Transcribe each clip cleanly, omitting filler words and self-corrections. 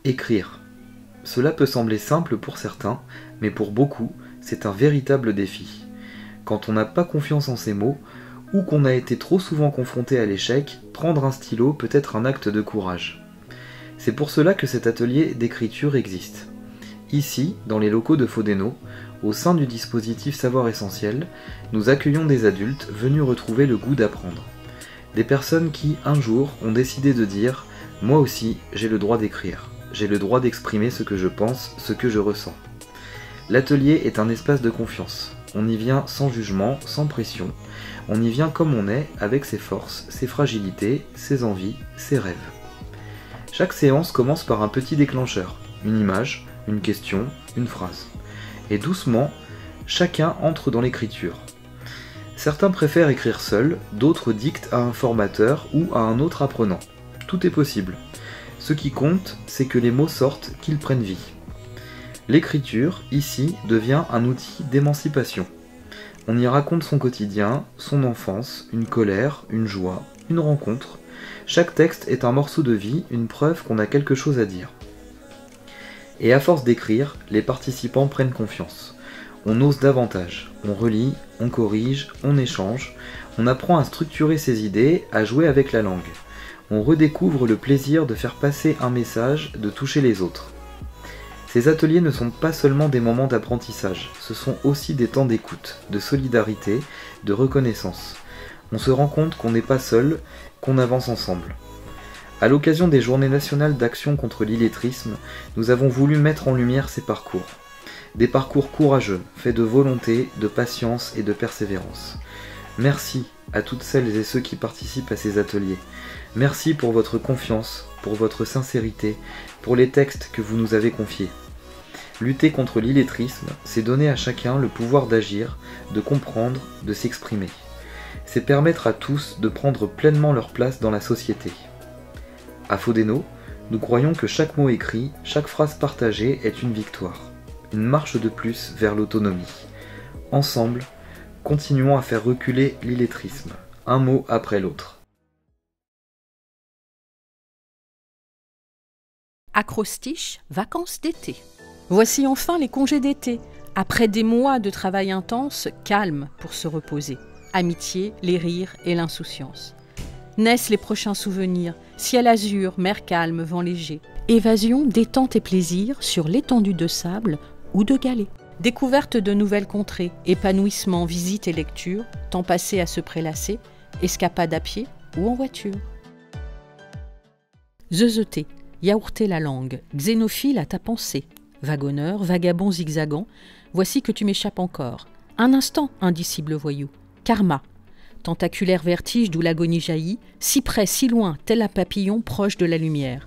Écrire. Cela peut sembler simple pour certains, mais pour beaucoup, c'est un véritable défi. Quand on n'a pas confiance en ses mots, ou qu'on a été trop souvent confronté à l'échec, prendre un stylo peut être un acte de courage. C'est pour cela que cet atelier d'écriture existe. Ici, dans les locaux de Fodeno, au sein du dispositif Savoir Essentiel, nous accueillons des adultes venus retrouver le goût d'apprendre. Des personnes qui, un jour, ont décidé de dire « Moi aussi, j'ai le droit d'écrire. J'ai le droit d'exprimer ce que je pense, ce que je ressens. » L'atelier est un espace de confiance. On y vient sans jugement, sans pression. On y vient comme on est, avec ses forces, ses fragilités, ses envies, ses rêves. Chaque séance commence par un petit déclencheur, une image, une question, une phrase. Et doucement, chacun entre dans l'écriture. Certains préfèrent écrire seuls, d'autres dictent à un formateur ou à un autre apprenant. Tout est possible. Ce qui compte, c'est que les mots sortent, qu'ils prennent vie. L'écriture, ici, devient un outil d'émancipation. On y raconte son quotidien, son enfance, une colère, une joie, une rencontre. Chaque texte est un morceau de vie, une preuve qu'on a quelque chose à dire. Et à force d'écrire, les participants prennent confiance. On ose davantage, on relit, on corrige, on échange, on apprend à structurer ses idées, à jouer avec la langue. On redécouvre le plaisir de faire passer un message, de toucher les autres. Ces ateliers ne sont pas seulement des moments d'apprentissage, ce sont aussi des temps d'écoute, de solidarité, de reconnaissance. On se rend compte qu'on n'est pas seul, qu'on avance ensemble. À l'occasion des Journées nationales d'action contre l'illettrisme, nous avons voulu mettre en lumière ces parcours. Des parcours courageux, faits de volonté, de patience et de persévérance. Merci à toutes celles et ceux qui participent à ces ateliers. Merci pour votre confiance, pour votre sincérité, pour les textes que vous nous avez confiés. Lutter contre l'illettrisme, c'est donner à chacun le pouvoir d'agir, de comprendre, de s'exprimer. C'est permettre à tous de prendre pleinement leur place dans la société. À Fodeno, nous croyons que chaque mot écrit, chaque phrase partagée est une victoire, une marche de plus vers l'autonomie. Ensemble, continuons à faire reculer l'illettrisme, un mot après l'autre. Acrostiche, vacances d'été. Voici enfin les congés d'été. Après des mois de travail intense, calme pour se reposer. Amitié, les rires et l'insouciance. Naissent les prochains souvenirs, ciel azur, mer calme, vent léger. Évasion, détente et plaisir sur l'étendue de sable ou de galets. Découverte de nouvelles contrées, épanouissement, visite et lecture, temps passé à se prélasser, escapade à pied ou en voiture. Zeuzeter, yaourter la langue, xénophile à ta pensée. Wagonneur, vagabond zigzagant, voici que tu m'échappes encore. Un instant, indicible voyou. Karma. Tentaculaire vertige d'où l'agonie jaillit, si près, si loin, tel un papillon proche de la lumière.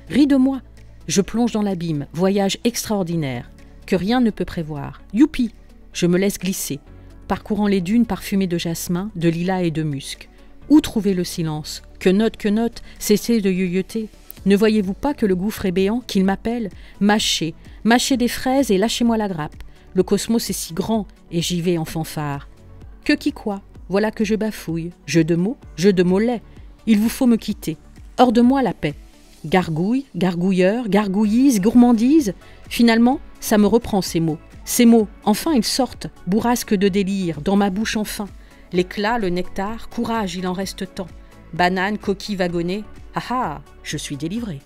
Ris de moi, je plonge dans l'abîme, voyage extraordinaire, que rien ne peut prévoir. Youpi, je me laisse glisser, parcourant les dunes parfumées de jasmin, de lilas et de musc. Où trouver le silence? Que note, cessez de yoyoter. Ne voyez-vous pas que le gouffre est béant, qu'il m'appelle? Mâchez, mâchez des fraises et lâchez-moi la grappe. Le cosmos est si grand, et j'y vais en fanfare. Que qui quoi? Voilà que je bafouille. Jeu de mots laid. Il vous faut me quitter. Hors de moi la paix. Gargouille, gargouilleur, gargouillise, gourmandise. Finalement, ça me reprend ces mots. Ces mots, enfin ils sortent, bourrasque de délire, dans ma bouche enfin. L'éclat, le nectar, courage, il en reste tant. Banane, coquille wagonnée. Ah ah, je suis délivrée.